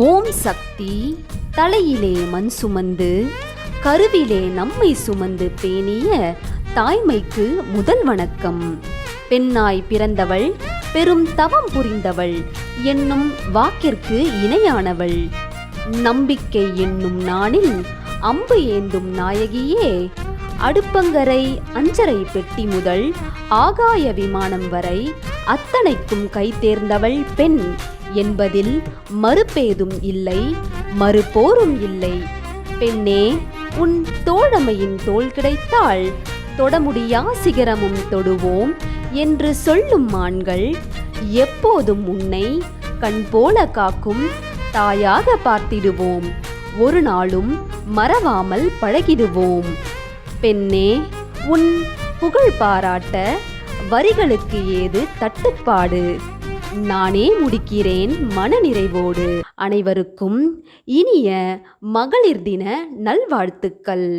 ஓம் சக்தி. தலையிலே மண் சுமந்து கருவிலே நம்மை சுமந்து பேணிய தாய்மைக்கு முதல் வணக்கம். பெண்ணாய் பிறந்தவள், பெரும் தவம் புரிந்தவள் என்னும் வாக்கிற்கு இணையானவள். நம்பிக்கை என்னும் நாணில் அம்பு ஏந்தும் நாயகியே, அடுப்பங்கரை அஞ்சரை பெட்டி முதல் ஆகாய விமானம் வரை அத்தனைக்கும் கை தேர்ந்தவள் பெண் என்பதில் மறுபேதும் இல்லை, மறுபோரும் இல்லை. பெண்ணே, உன் தோழமையின் தோள் கிடைத்தால் தொடமுடியா சிகரமும் தொடுவோம் என்று சொல்லும் ஆண்கள் எப்போதும் உன்னை கண் போல காக்கும் தாயாக பார்த்திடுவோம். ஒரு நாளும் மறவாமல் பழகிடுவோம். பெண்ணே, உன் புகழ் பாராட்ட வரிகளுக்கு ஏது தட்டுப்பாடு? நானே முடிக்கிறேன் மனநிறைவோடு. அனைவருக்கும் இனிய மகளிர் தின நல்வாழ்த்துக்கள்.